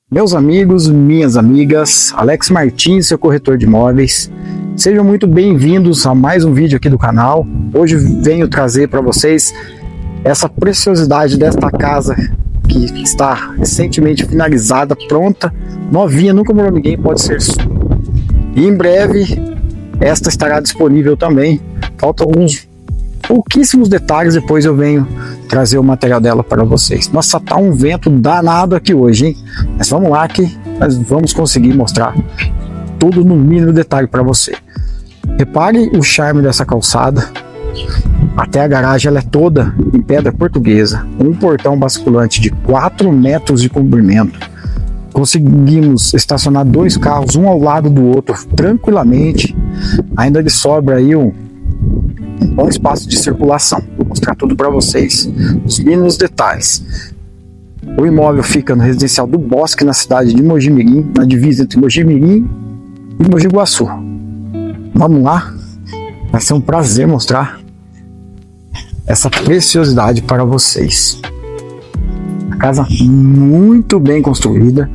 Meus amigos, minhas amigas, Alex Martins, seu corretor de imóveis, sejam muito bem-vindos a mais um vídeo aqui do canal. Hoje venho trazer para vocês essa preciosidade desta casa que está recentemente finalizada, pronta, novinha, nunca morou ninguém, pode ser sua. E em breve esta estará disponível também. Faltam alguns pouquíssimos detalhes, depois eu venho trazer o material dela para vocês. Nossa, tá um vento danado aqui hoje, hein? Mas vamos lá que nós vamos conseguir mostrar tudo no mínimo detalhe para você. Repare o charme dessa calçada. Até a garagem ela é toda em pedra portuguesa. Um portão basculante de 4 metros de comprimento. Conseguimos estacionar dois carros, um ao lado do outro, tranquilamente. Ainda lhe sobra aí um bom espaço de circulação. Vou mostrar tudo para vocês, os mínimos detalhes. O imóvel fica no residencial do Bosque, na cidade de Mojimirim, na divisa entre Mojimirim e Mogi Guaçu. Vamos lá, vai ser um prazer mostrar essa preciosidade para vocês. A casa muito bem construída,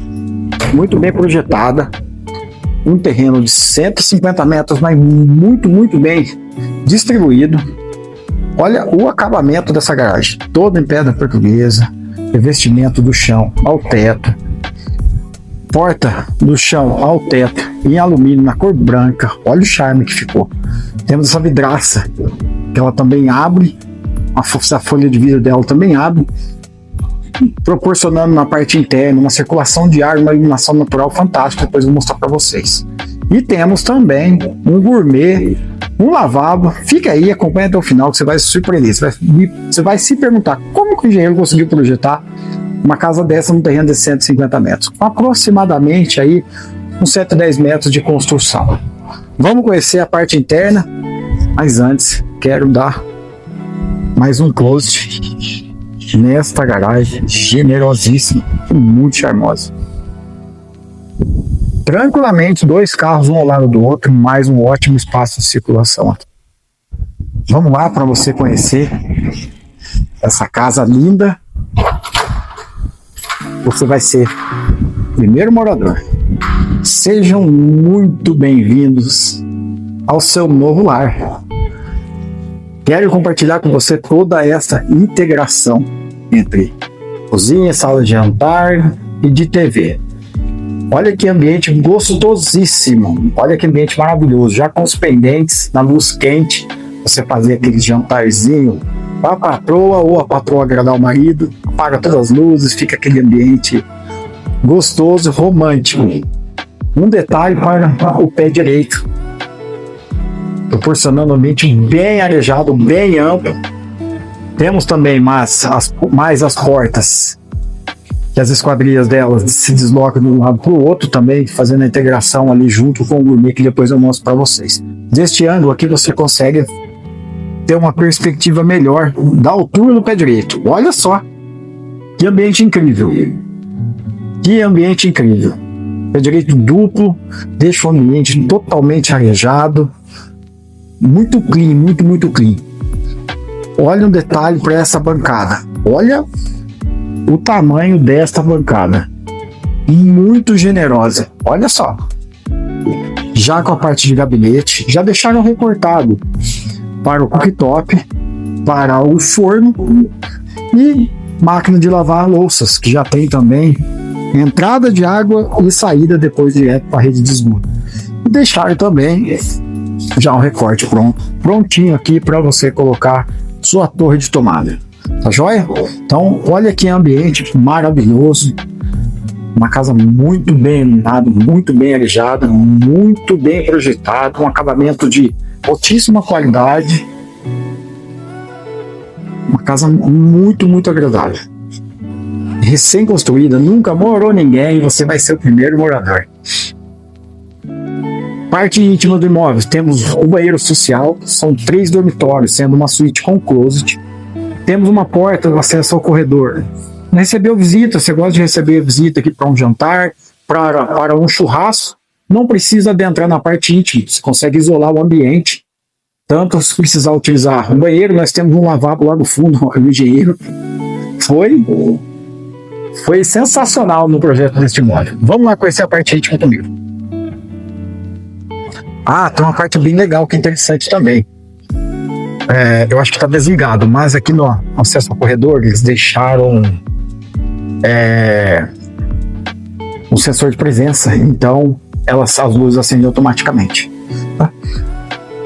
muito bem projetada, um terreno de 150 metros, mas muito bem distribuído. Olha o acabamento dessa garagem, toda em pedra portuguesa, revestimento do chão ao teto, porta do chão ao teto em alumínio na cor branca. Olha o charme que ficou. Temos essa vidraça que ela também abre, a folha de vidro dela também abre, proporcionando na parte interna uma circulação de ar, uma iluminação natural fantástica. Depois eu vou mostrar para vocês. E temos também um gourmet, um lavabo. Fica aí, acompanha até o final que você vai se surpreender. Você vai se perguntar como que o engenheiro conseguiu projetar uma casa dessa num terreno de 150 metros, com aproximadamente aí uns 110 metros de construção. Vamos conhecer a parte interna, mas antes quero dar mais um close nesta garagem generosíssima e muito charmosa. Tranquilamente, dois carros um ao lado do outro, mais um ótimo espaço de circulação aqui. Vamos lá para você conhecer essa casa linda. Você vai ser o primeiro morador. Sejam muito bem-vindos ao seu novo lar. Quero compartilhar com você toda essa integração entre cozinha, sala de jantar e de TV. Olha que ambiente gostosíssimo, olha que ambiente maravilhoso, já com os pendentes na luz quente, você fazer aquele jantarzinho para a patroa ou a patroa agradar o marido, apaga todas as luzes, fica aquele ambiente gostoso, romântico. Um detalhe para o pé direito, proporcionando um ambiente bem arejado, bem amplo. Temos também mais as portas, que as esquadrias delas se deslocam de um lado para o outro também, fazendo a integração ali junto com o gourmet, que depois eu mostro para vocês. Deste ângulo aqui você consegue ter uma perspectiva melhor da altura do pé direito. Olha só, que ambiente incrível. Que ambiente incrível. Pé direito duplo, deixa o ambiente totalmente arejado, muito clean, muito clean. Olha um detalhe para essa bancada. Olha o tamanho desta bancada, muito generosa. Olha só, já com a parte de gabinete, já deixaram recortado para o cooktop, para o forno e máquina de lavar louças, que já tem também entrada de água e saída depois direto para a rede de esgoto. E deixaram também já um recorte prontinho aqui para você colocar sua torre de tomada. Tá joia? Então, olha que ambiente maravilhoso. Uma casa muito bem iluminada, muito bem arejada, muito bem projetada, um acabamento de altíssima qualidade. Uma casa muito agradável. Recém-construída, nunca morou ninguém, você vai ser o primeiro morador. Parte íntima do imóvel, temos o banheiro social, são 3 dormitórios, sendo uma suíte com closet. Temos uma porta de acesso ao corredor. Recebeu visita, você gosta de receber visita aqui para um jantar, para um churrasco, não precisa adentrar na parte íntima, você consegue isolar o ambiente. Tanto se precisar utilizar um banheiro, nós temos um lavabo lá no fundo, o engenheiro foi foi sensacional no projeto deste imóvel. Vamos lá conhecer a parte íntima comigo. Ah, tem uma parte bem legal que é interessante também. Eu acho que está desligado, mas aqui no acesso ao corredor eles deixaram um sensor de presença, então as luzes acendem automaticamente. Tá?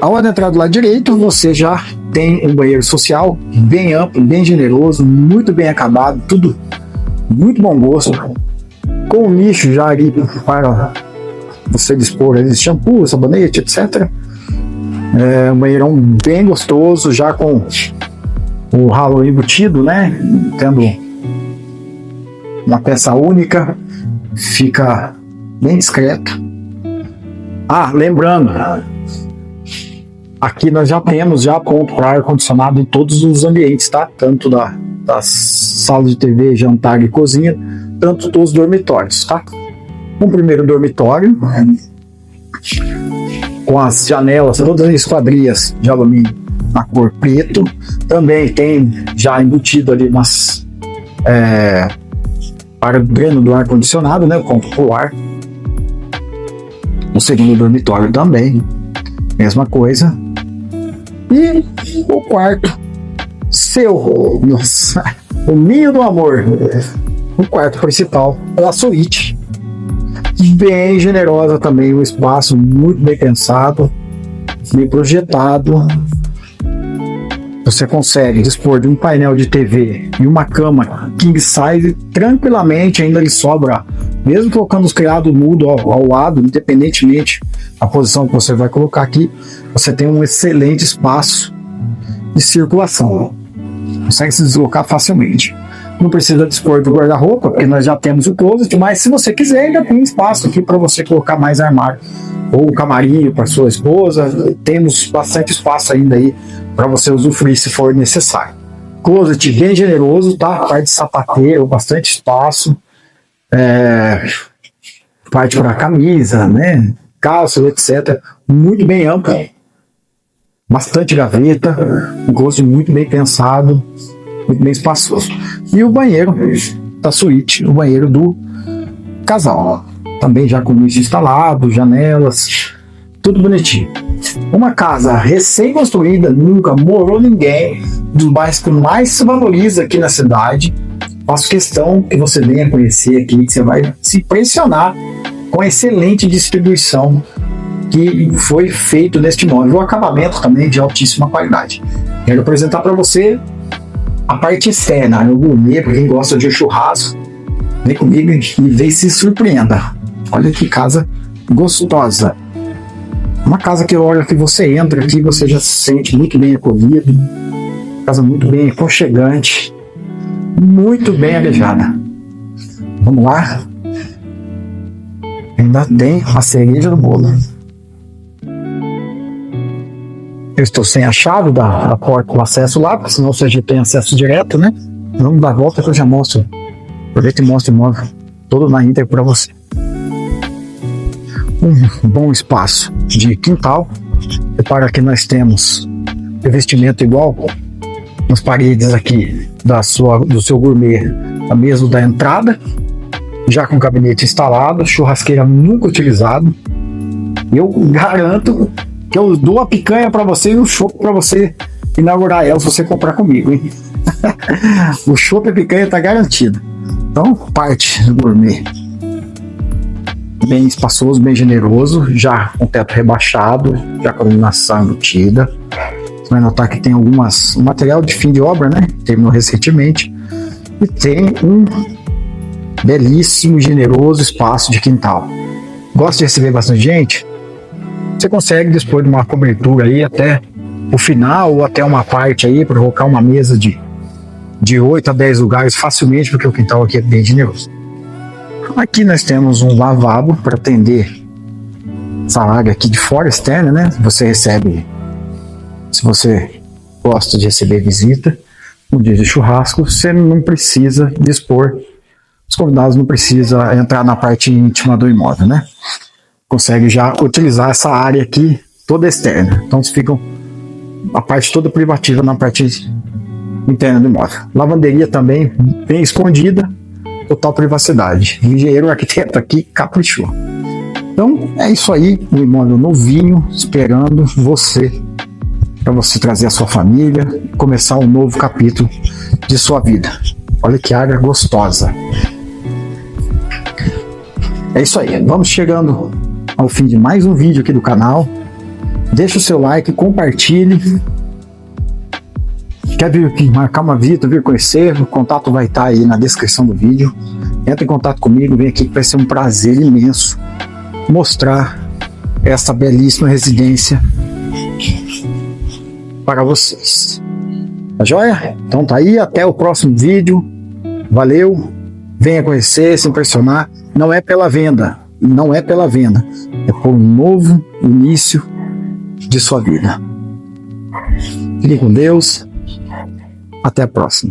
Ao adentrar do lado direito, você já tem um banheiro social bem amplo, bem generoso, muito bem acabado, tudo muito bom gosto, com um nicho já ali para você dispor ali shampoo, sabonete, etc. Um banheirão bem gostoso, já com o ralo embutido, né? Tendo uma peça única, fica bem discreto. Lembrando, aqui nós já temos ponto para ar-condicionado em todos os ambientes, tá? Tanto das salas de TV, jantar e cozinha, tanto dos dormitórios, tá? Um primeiro dormitório, com as janelas, todas as esquadrias de alumínio na cor preto. Também tem já embutido ali umas para o dreno do ar-condicionado, né? Ponto pro ar. O segundo dormitório também, mesma coisa. E o quarto seu, nossa, o ninho do amor, o quarto principal, a suíte, bem generosa também, um espaço muito bem pensado, bem projetado. Você consegue dispor de um painel de TV e uma cama king size tranquilamente, ainda lhe sobra, mesmo colocando os criados mudo ao lado, independentemente da posição que você vai colocar aqui, você tem um excelente espaço de circulação. Consegue se deslocar facilmente. Não precisa dispor do guarda-roupa, porque nós já temos o closet, mas se você quiser, ainda tem espaço aqui para você colocar mais armário. Ou camarim para sua esposa. Temos bastante espaço ainda aí para você usufruir se for necessário. Closet bem generoso, tá? Parte de sapateiro, bastante espaço. Parte para camisa, né? Calça, etc. Muito bem amplo. Bastante gaveta. Um closet muito bem pensado. Muito bem espaçoso. E o banheiro da suíte, o banheiro do casal. Também já com luz instalado, janelas, tudo bonitinho. Uma casa recém-construída, nunca morou ninguém, dos bairros que mais se valoriza aqui na cidade. Faço questão que você venha conhecer aqui, que você vai se impressionar com a excelente distribuição que foi feito neste imóvel. O acabamento também de altíssima qualidade. Quero apresentar para você a parte externa, o gourmet, para quem gosta de churrasco. Vem comigo e vem se surpreenda. Olha que casa gostosa. Uma casa que, olha, que você entra aqui, você já se sente muito bem acolhido. Casa muito bem aconchegante. Muito bem arejada. Vamos lá. Ainda tem a cereja do bolo. Eu estou sem a chave da porta do acesso lá, porque senão você já tem acesso direto, né? Vamos dar a volta que eu já mostro. Aproveita e mostro o imóvel todo na íntegra para você. Um bom espaço de quintal. Repara que nós temos revestimento igual nas paredes aqui do seu gourmet, a mesa da entrada, já com gabinete instalado, churrasqueira nunca utilizado. Eu garanto que eu dou a picanha para você e o chopp para você inaugurar ela se você comprar comigo, hein? O chopp e a picanha tá garantido. Então, parte do gourmet bem espaçoso, bem generoso, já com teto rebaixado, já com iluminação embutida. Você vai notar que tem um material de fim de obra, né? Terminou recentemente. E tem um belíssimo, generoso espaço de quintal. Gosta de receber bastante gente? Você consegue dispor de uma cobertura aí até o final, ou até uma parte aí, para colocar uma mesa de 8 a 10 lugares facilmente, porque o quintal aqui é bem generoso. Aqui nós temos um lavabo para atender essa área aqui de fora, externa, né? Você recebe, se você gosta de receber visita, no dia de churrasco, você não precisa dispor, os convidados não precisam entrar na parte íntima do imóvel, né? Consegue já utilizar essa área aqui toda externa. Então vocês ficam a parte toda privativa na parte interna do imóvel. Lavanderia também bem escondida, total privacidade. O engenheiro arquiteto aqui caprichou. Então é isso aí, um imóvel novinho esperando você, para você trazer a sua família e começar um novo capítulo de sua vida. Olha que área gostosa. É isso aí, vamos chegando ao fim de mais um vídeo aqui do canal. Deixa o seu like, compartilhe. Quer vir aqui marcar uma visita, vir conhecer? O contato vai estar aí na descrição do vídeo. Entra em contato comigo, vem aqui que vai ser um prazer imenso mostrar essa belíssima residência para vocês. Tá joia? Então tá aí, até o próximo vídeo. Valeu, venha conhecer, se impressionar. Não é pela venda, não é pela venda, é por um novo início de sua vida. Fique com Deus, até a próxima.